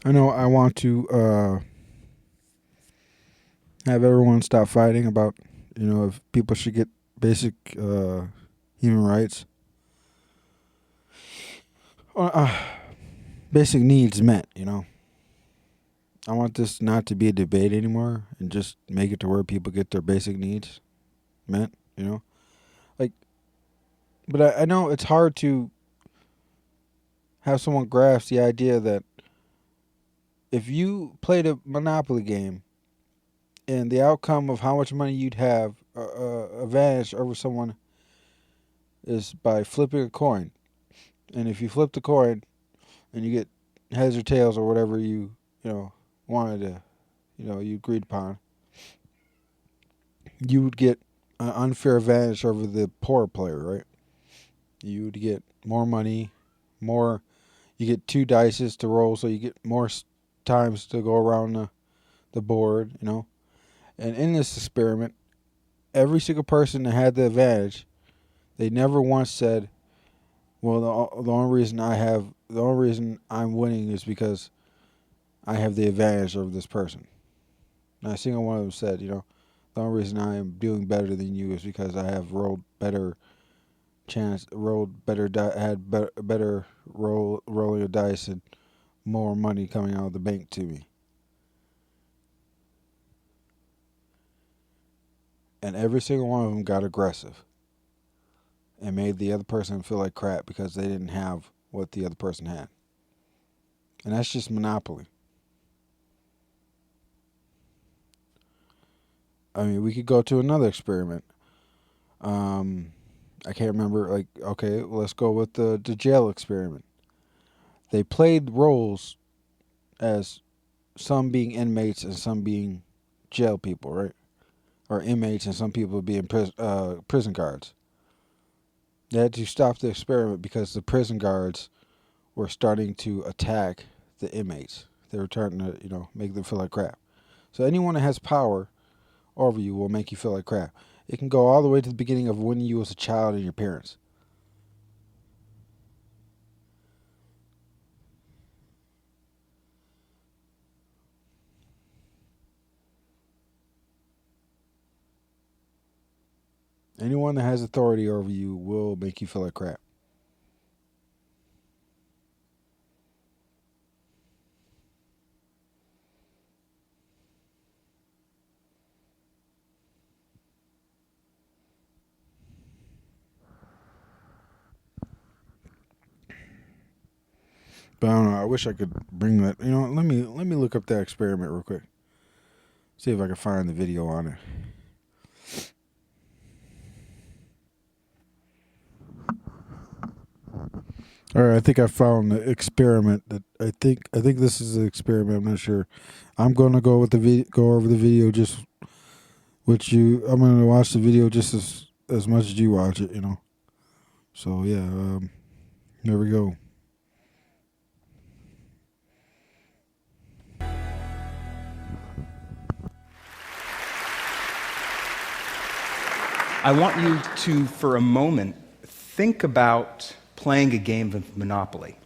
I know I want to have everyone stop fighting about, if people should get basic human rights, uh, basic needs met. I want this not to be a debate anymore and just make it to where people get their basic needs met. Like, but I know it's hard to have someone grasp the idea that if you played a Monopoly game and the outcome of how much money you'd have advantage over someone is by flipping a coin. And if you flip the coin and you get heads or tails or whatever you wanted to, you agreed upon, you would get an unfair advantage over the poor player, right? You would get more money, more. You get two dices to roll, so you get more times to go around the board. And in this experiment, every single person that had the advantage, they never once said, "Well, the only reason I'm winning is because I have the advantage over this person." Not a single one of them said, the only reason I am doing better than you is because I have rolled better chance, rolled better, had better rolling of dice and more money coming out of the bank to me. And every single one of them got aggressive and made the other person feel like crap because they didn't have what the other person had. And that's just Monopoly. I mean, we could go to another experiment. I can't remember. Like, okay, well, let's go with the jail experiment. They played roles as some being inmates and some being jail people, right? Or inmates and some people being prison guards. They had to stop the experiment because the prison guards were starting to attack the inmates. They were trying to, make them feel like crap. So anyone that has power over you will make you feel like crap. It can go all the way to the beginning of when you was a child and your parents. Anyone that has authority over you will make you feel like crap. But I don't know. I wish I could bring that. Let me look up that experiment real quick. See if I can find the video on it. All right, I think I found the experiment. That I think this is the experiment. I'm not sure. I'm gonna go with the go over the video just with you. I'm gonna watch the video just as much as you watch it. So yeah, there we go. I want you to, for a moment, think about playing a game of Monopoly.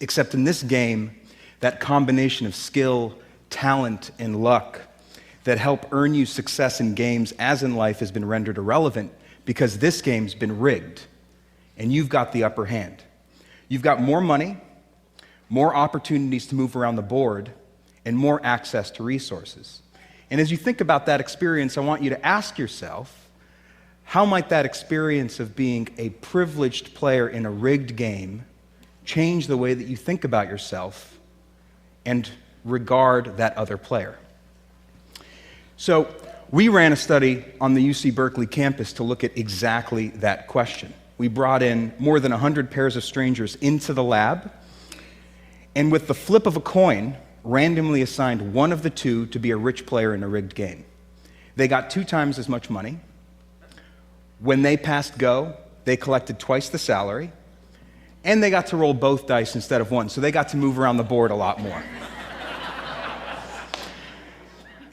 Except in this game, that combination of skill, talent, and luck that help earn you success in games as in life has been rendered irrelevant because this game's been rigged and you've got the upper hand. You've got more money, more opportunities to move around the board, and more access to resources. And as you think about that experience, I want you to ask yourself, how might that experience of being a privileged player in a rigged game change the way that you think about yourself and regard that other player? So we ran a study on the UC Berkeley campus to look at exactly that question. We brought in more than 100 pairs of strangers into the lab, and with the flip of a coin, randomly assigned one of the two to be a rich player in a rigged game. They got 2 times as much money. When they passed go, they collected twice the salary, and they got to roll both dice instead of one, so they got to move around the board a lot more.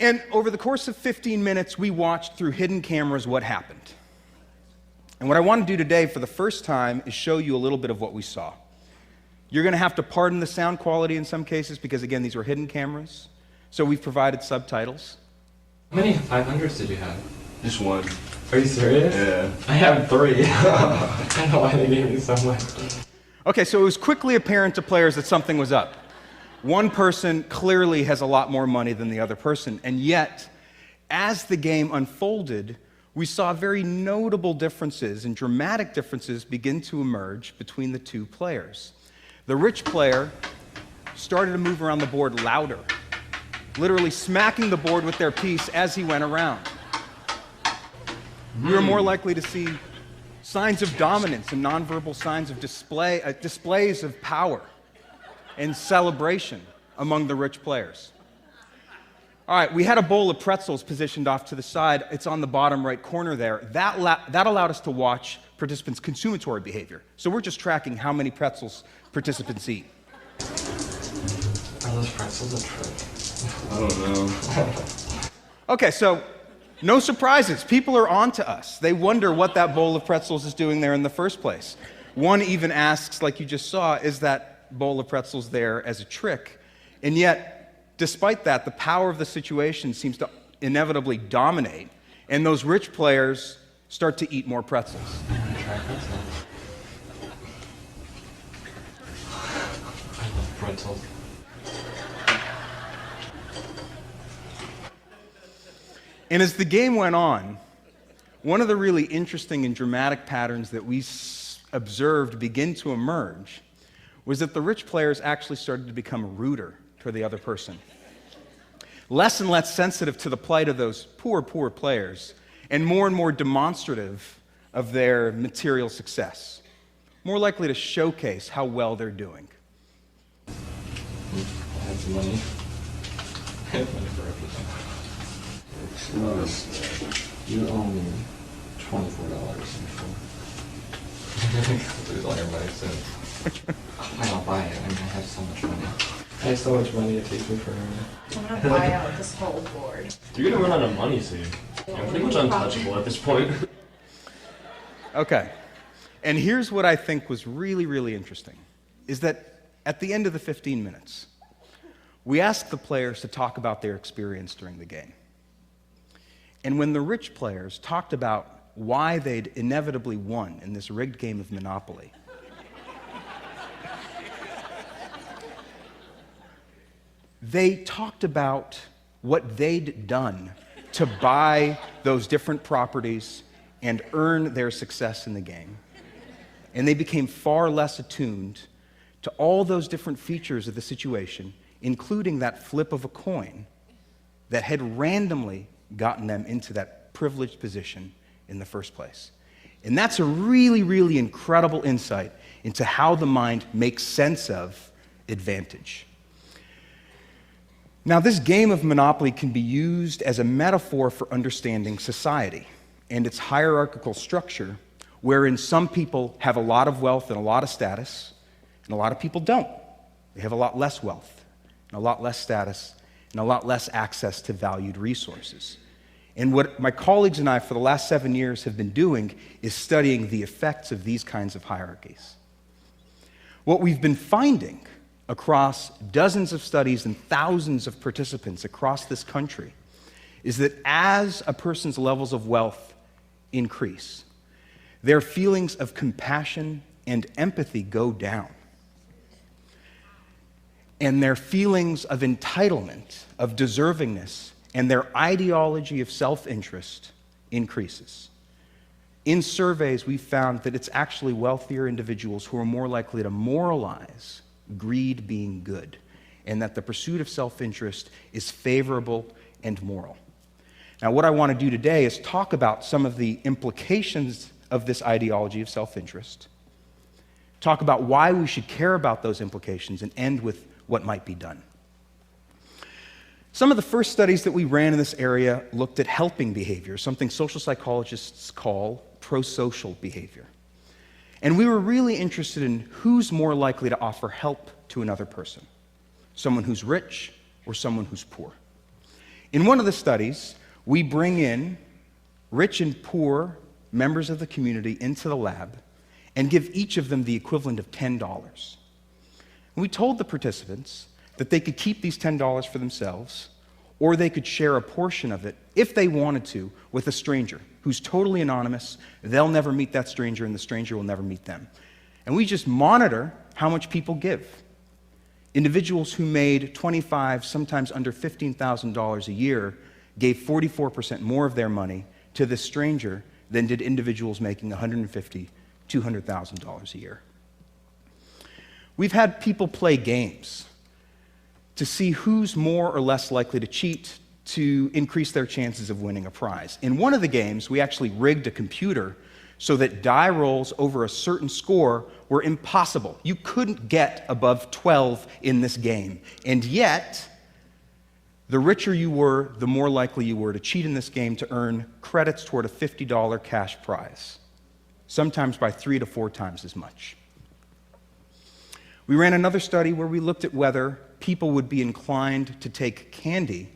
And over the course of 15 minutes, we watched through hidden cameras what happened. And what I want to do today for the first time is show you a little bit of what we saw. You're going to have to pardon the sound quality in some cases because, again, these were hidden cameras. So we've provided subtitles. How many 500s did you have? Just one. Are you serious? Yeah. I have 3. I don't know why they gave me so much. Okay, so it was quickly apparent to players that something was up. One person clearly has a lot more money than the other person, and yet, as the game unfolded, we saw very notable differences and dramatic differences begin to emerge between the two players. The rich player started to move around the board louder, literally smacking the board with their piece as he went around. We were more likely to see signs of dominance and nonverbal signs of displays of power and celebration among the rich players. All right, we had a bowl of pretzels positioned off to the side. It's on the bottom right corner there. That allowed us to watch participants' consummatory behavior. So we're just tracking how many pretzels participants eat. Are those pretzels a trick? I don't know. Okay, so no surprises. People are on to us. They wonder what that bowl of pretzels is doing there in the first place. One even asks, like you just saw, is that bowl of pretzels there as a trick? And yet, despite that, the power of the situation seems to inevitably dominate, and those rich players start to eat more pretzels. I'm gonna try pretzels. I love pretzels. And as the game went on, one of the really interesting and dramatic patterns that we observed begin to emerge was that the rich players actually started to become ruder toward the other person. Less and less sensitive to the plight of those poor players, and more demonstrative of their material success. More likely to showcase how well they're doing. I have some money. I have money for everything. You owe me $24 before. Lose all your money soon. I'll buy it. I mean, I have so much money. I have so much money, it takes me forever. I'm gonna buy out this whole board. You're gonna run out of money soon. I'm pretty much untouchable at this point. Okay, and here's what I think was really interesting, is that at the end of the 15 minutes, we asked the players to talk about their experience during the game. And when the rich players talked about why they'd inevitably won in this rigged game of Monopoly, they talked about what they'd done to buy those different properties and earn their success in the game. And they became far less attuned to all those different features of the situation, including that flip of a coin that had randomly gotten them into that privileged position in the first place. And that's a really incredible insight into how the mind makes sense of advantage. Now, this game of Monopoly can be used as a metaphor for understanding society and its hierarchical structure, wherein some people have a lot of wealth and a lot of status, and a lot of people don't. They have a lot less wealth, and a lot less status, and a lot less access to valued resources. And what my colleagues and I for the last 7 years have been doing is studying the effects of these kinds of hierarchies. What we've been finding across dozens of studies and thousands of participants across this country is that as a person's levels of wealth increase, their feelings of compassion and empathy go down. And their feelings of entitlement, of deservingness, and their ideology of self-interest increases. In surveys, we found that it's actually wealthier individuals who are more likely to moralize greed being good, and that the pursuit of self-interest is favorable and moral. Now, what I want to do today is talk about some of the implications of this ideology of self-interest, talk about why we should care about those implications, and end with what might be done. Some of the first studies that we ran in this area looked at helping behavior, something social psychologists call prosocial behavior. And we were really interested in who's more likely to offer help to another person, someone who's rich or someone who's poor. In one of the studies, we bring in rich and poor members of the community into the lab and give each of them the equivalent of $10. And we told the participants that they could keep these $10 for themselves, or they could share a portion of it, if they wanted to, with a stranger who's totally anonymous. They'll never meet that stranger, and the stranger will never meet them. And we just monitor how much people give. Individuals who made $25,000, sometimes under $15,000 a year, gave 44% more of their money to this stranger than did individuals making $150,000, $200,000 a year. We've had people play games to see who's more or less likely to cheat to increase their chances of winning a prize. In one of the games, we actually rigged a computer so that die rolls over a certain score were impossible. You couldn't get above 12 in this game. And yet, the richer you were, the more likely you were to cheat in this game to earn credits toward a $50 cash prize, sometimes by 3 to 4 times as much. We ran another study where we looked at whether people would be inclined to take candy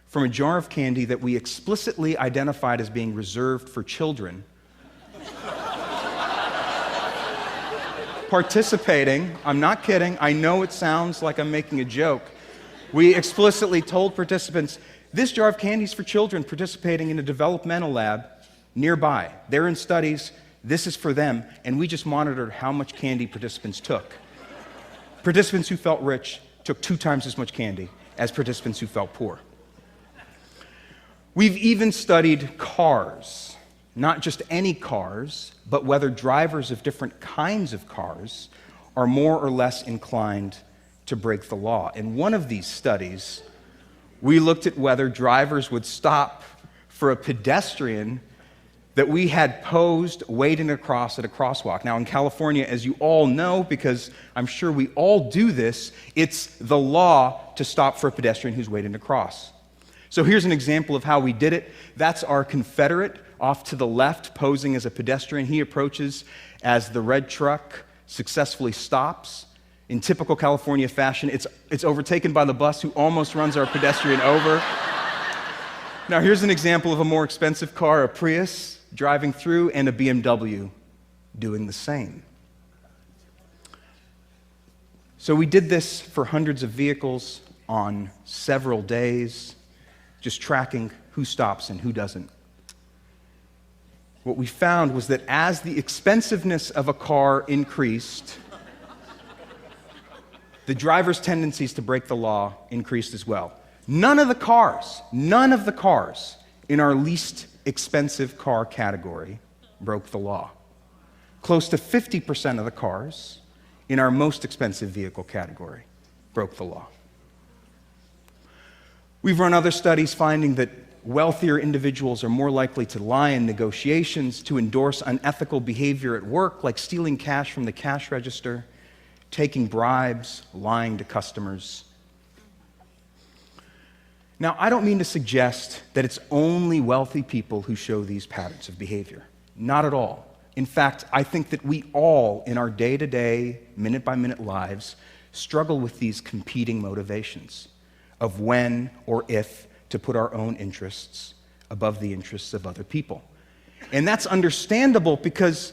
from a jar of candy that we explicitly identified as being reserved for children, participating. I'm not kidding. I know it sounds like I'm making a joke. We explicitly told participants, this jar of candy is for children participating in a developmental lab nearby. They're in studies. This is for them. And we just monitored how much candy participants took. Participants who felt rich took 2 times as much candy as participants who felt poor. We've even studied cars, not just any cars, but whether drivers of different kinds of cars are more or less inclined to break the law. In one of these studies, we looked at whether drivers would stop for a pedestrian that we had posed wading across at a crosswalk. Now, in California, as you all know, because I'm sure we all do this, it's the law to stop for a pedestrian who's wading across. So here's an example of how we did it. That's our Confederate off to the left, posing as a pedestrian. He approaches as the red truck successfully stops. In typical California fashion, it's overtaken by the bus, who almost runs our pedestrian over. Now here's an example of a more expensive car, a Prius, driving through, and a BMW doing the same. So we did this for hundreds of vehicles on several days, just tracking who stops and who doesn't. What we found was that as the expensiveness of a car increased, the driver's tendencies to break the law increased as well. None of the cars in our least expensive car category broke the law. Close to 50% of the cars in our most expensive vehicle category broke the law. We've run other studies finding that wealthier individuals are more likely to lie in negotiations, to endorse unethical behavior at work, like stealing cash from the cash register, taking bribes, lying to customers. Now, I don't mean to suggest that it's only wealthy people who show these patterns of behavior. Not at all. In fact, I think that we all, in our day-to-day, minute-by-minute lives, struggle with these competing motivations of when or if to put our own interests above the interests of other people. And that's understandable because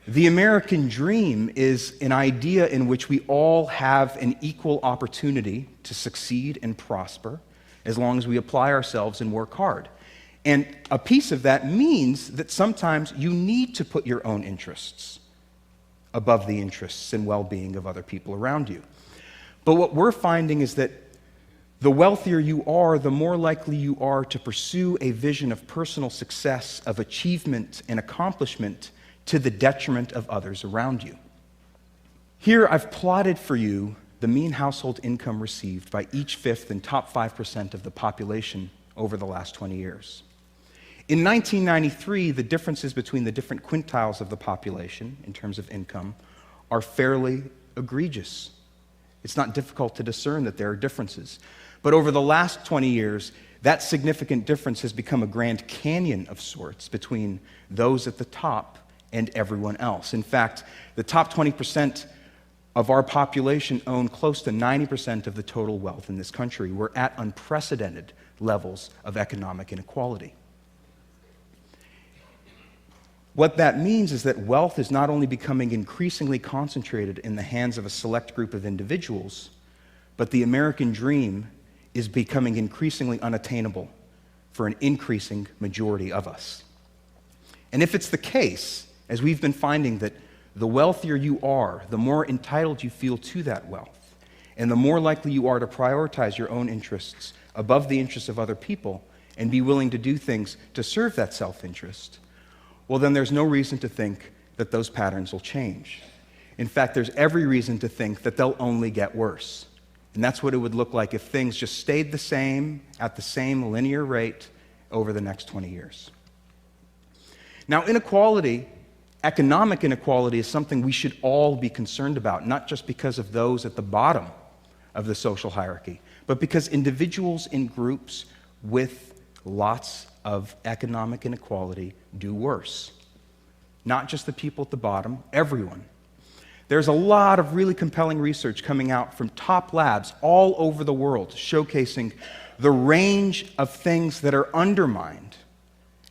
the American dream is an idea in which we all have an equal opportunity to succeed and prosper as long as we apply ourselves and work hard. And a piece of that means that sometimes you need to put your own interests above the interests and well-being of other people around you. But what we're finding is that the wealthier you are, the more likely you are to pursue a vision of personal success, of achievement and accomplishment to the detriment of others around you. Here I've plotted for you the mean household income received by each fifth and top 5% of the population over the last 20 years. In 1993, the differences between the different quintiles of the population in terms of income are fairly egregious. It's not difficult to discern that there are differences. But over the last 20 years, that significant difference has become a Grand Canyon of sorts between those at the top and everyone else. In fact, the top 20% of our population own close to 90% of the total wealth in this country. We're at unprecedented levels of economic inequality. What that means is that wealth is not only becoming increasingly concentrated in the hands of a select group of individuals, but the American dream is becoming increasingly unattainable for an increasing majority of us. And if it's the case, as we've been finding, that the wealthier you are, the more entitled you feel to that wealth, and the more likely you are to prioritize your own interests above the interests of other people and be willing to do things to serve that self-interest, well, then there's no reason to think that those patterns will change. In fact, there's every reason to think that they'll only get worse. And that's what it would look like if things just stayed the same at the same linear rate over the next 20 years. Now, inequality, economic inequality, is something we should all be concerned about, not just because of those at the bottom of the social hierarchy, but because individuals in groups with lots of economic inequality do worse. Not just the people at the bottom, everyone. There's a lot of really compelling research coming out from top labs all over the world showcasing the range of things that are undermined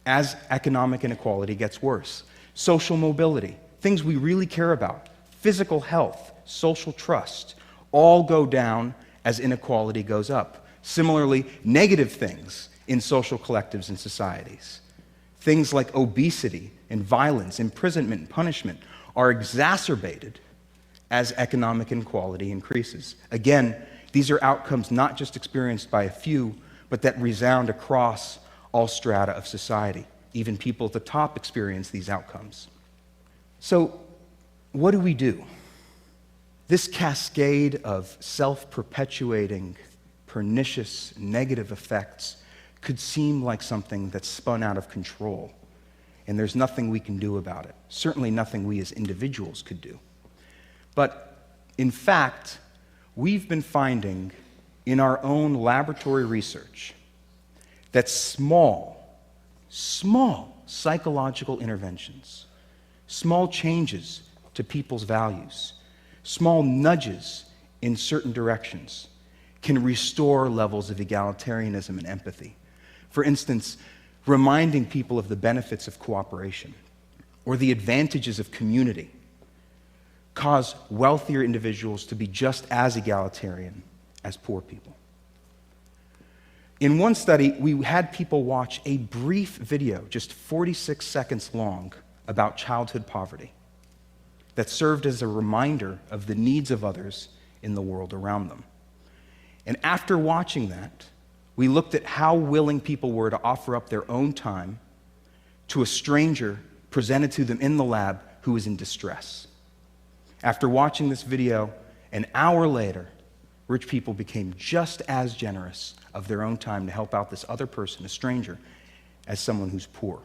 as economic inequality gets worse. Social mobility, things we really care about, physical health, social trust, all go down as inequality goes up. Similarly, negative things in social collectives and societies. Things like obesity and violence, imprisonment and punishment are exacerbated as economic inequality increases. Again, these are outcomes not just experienced by a few, but that resound across all strata of society. Even people at the top experience these outcomes. So, what do we do? This cascade of self-perpetuating, pernicious, negative effects could seem like something that's spun out of control, and there's nothing we can do about it. Certainly nothing we as individuals could do. But in fact, we've been finding in our own laboratory research that small psychological interventions, small changes to people's values, small nudges in certain directions can restore levels of egalitarianism and empathy. For instance, reminding people of the benefits of cooperation or the advantages of community cause wealthier individuals to be just as egalitarian as poor people. In one study, we had people watch a brief video, just 46 seconds long, about childhood poverty that served as a reminder of the needs of others in the world around them. And after watching that, we looked at how willing people were to offer up their own time to a stranger presented to them in the lab who was in distress. After watching this video, an hour later, rich people became just as generous of their own time to help out this other person, a stranger, as someone who's poor,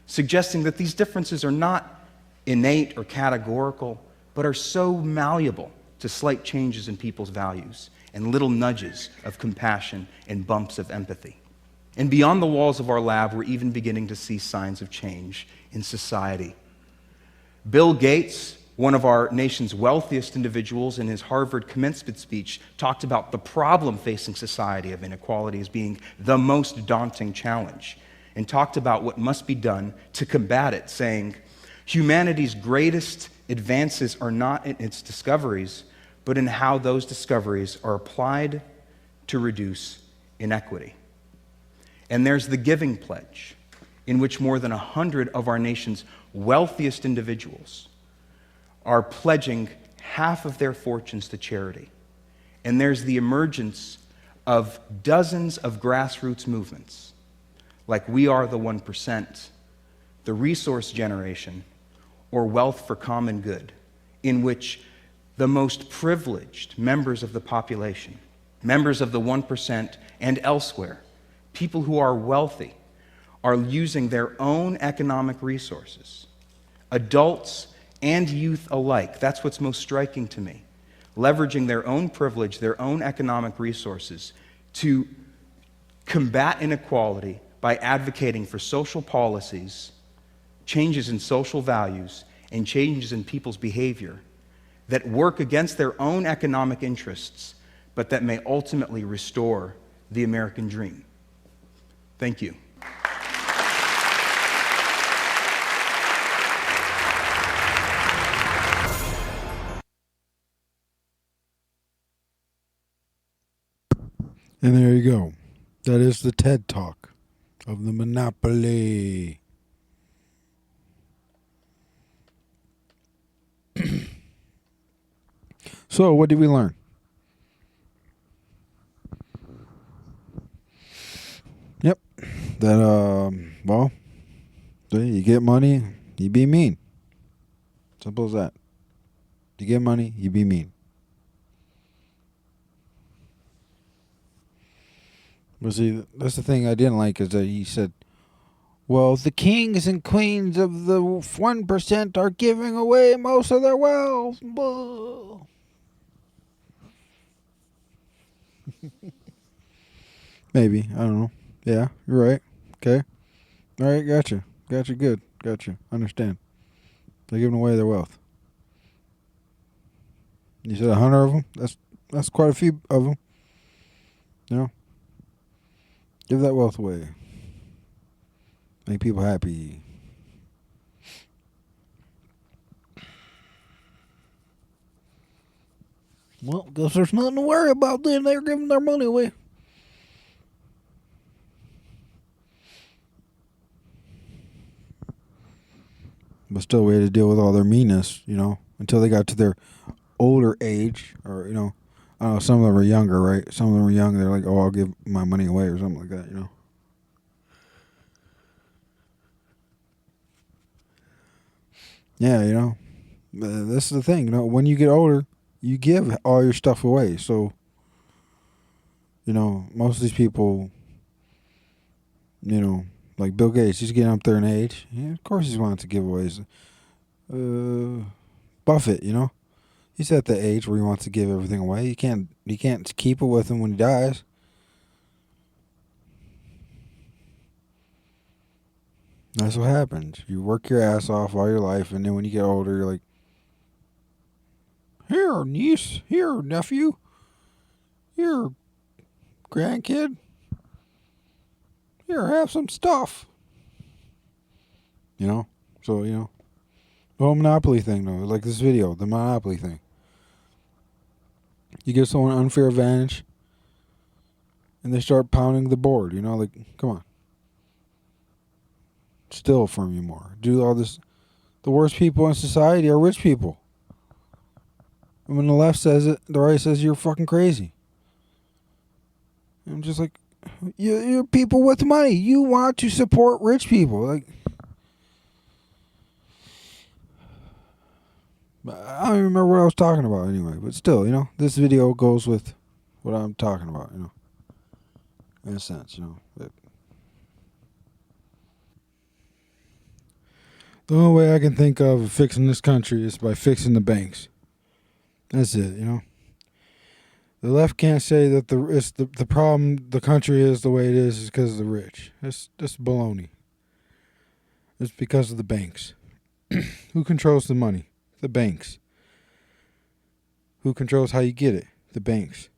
suggesting that these differences are not innate or categorical, but are so malleable to slight changes in people's values and little nudges of compassion and bumps of empathy. And beyond the walls of our lab, we're even beginning to see signs of change in society. Bill Gates, one of our nation's wealthiest individuals, in his Harvard commencement speech, talked about the problem facing society of inequality as being the most daunting challenge, and talked about what must be done to combat it, saying, humanity's greatest advances are not in its discoveries, but in how those discoveries are applied to reduce inequity. And there's the Giving Pledge, in which more than 100 of our nation's wealthiest individuals are pledging half of their fortunes to charity. And there's the emergence of dozens of grassroots movements, like We Are the 1%, the Resource Generation, or Wealth for Common Good, in which the most privileged members of the population, members of the 1% and elsewhere, people who are wealthy, are using their own economic resources, adults and youth alike. That's what's most striking to me. Leveraging their own privilege, their own economic resources to combat inequality by advocating for social policies, changes in social values, and changes in people's behavior that work against their own economic interests, but that may ultimately restore the American dream. Thank you. And there you go. That is the TED Talk of the monopoly. So, what did we learn? Yep. That, well, you get money, you be mean. Simple as that. You get money, you be mean. But see, that's the thing I didn't like is that he said, well, the kings and queens of the 1% are giving away most of their wealth. Maybe. I don't know. Yeah, you're right. Okay. All right, gotcha. Gotcha, good. Gotcha. Understand. They're giving away their wealth. You said 100 of them? That's quite a few of them. You know? Give that wealth away. Make people happy. Well, guess there's nothing to worry about then. They're giving their money away. But still, we had to deal with all their meanness, until they got to their older age. Or, I don't know, some of them were younger, right? Some of them were young. They're like, oh, I'll give my money away or something like that, Yeah, this is the thing, when you get older, you give all your stuff away. So, most of these people, like Bill Gates, he's getting up there in age. Yeah, of course he's wanting to give away. Buffett, he's at the age where he wants to give everything away. He can't keep it with him when he dies. That's what happens. You work your ass off all your life, and then when you get older, you're like, here, niece, here, nephew, here, grandkid, here, have some stuff. So, the whole Monopoly thing, though, like this video, the Monopoly thing. You give someone an unfair advantage, and they start pounding the board, like, come on. Steal from you more. Do all this. The worst people in society are rich people. And when the left says it, the right says you're fucking crazy. I'm just like, you're people with money. You want to support rich people. Like, I don't even remember what I was talking about anyway. But still, this video goes with what I'm talking about, in a sense, But the only way I can think of fixing this country is by fixing the banks. That's it, The left can't say that the problem the country is the way it is because of the rich. That's baloney. It's because of the banks. Who controls the money? The banks. Who controls how you get it? The banks.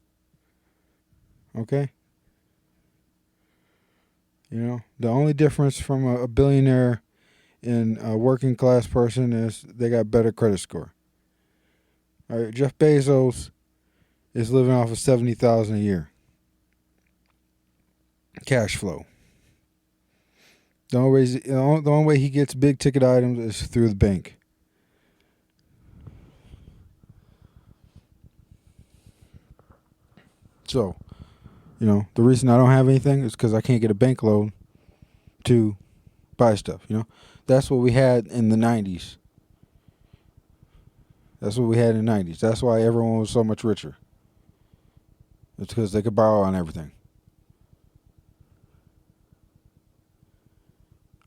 Okay? The only difference from a billionaire and a working class person is they got better credit score. All right, Jeff Bezos is living off of $70,000 a year. Cash flow. The only way he gets big ticket items is through the bank. So, the reason I don't have anything is because I can't get a bank loan to buy stuff. That's what we had in the 90s. That's what we had in the 90s. That's why everyone was so much richer. It's because they could borrow on everything.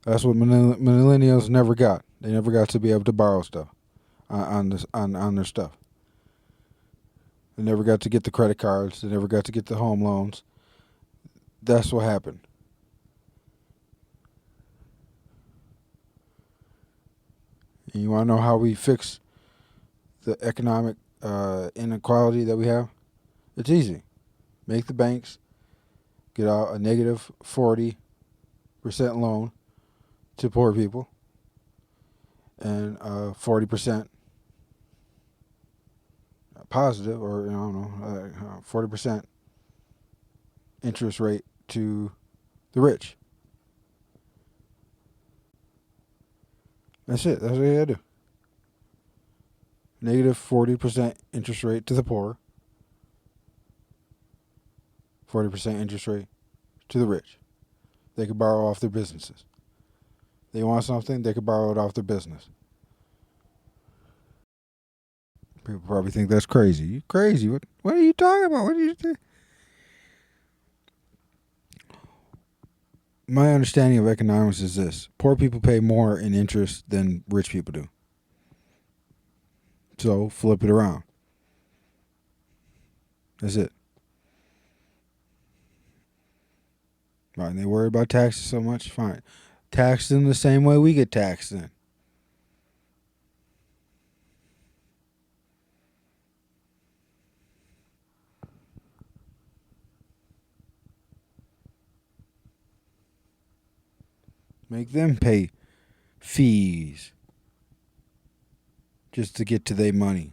That's what millennials never got. They never got to be able to borrow stuff on their stuff. They never got to get the credit cards. They never got to get the home loans. That's what happened. And you want to know how we fix the economic inequality that we have? It's easy. Make the banks get out a negative 40% loan to poor people and 40% positive, or I don't know, 40% interest rate to the rich. That's it. That's what you gotta do. Negative 40% interest rate to the poor. 40% interest rate to the rich. They could borrow off their businesses. They want something, they could borrow it off their business. People probably think that's crazy. You crazy? What are you talking about? What are you doing? My understanding of economics is this: poor people pay more in interest than rich people do. So flip it around. That's it. Right? And they worry about taxes so much. Fine, tax them the same way we get taxed. Then make them pay fees just to get to their money.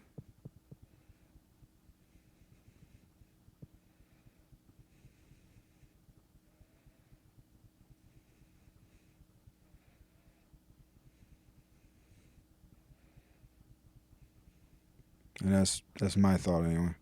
And that's my thought anyway.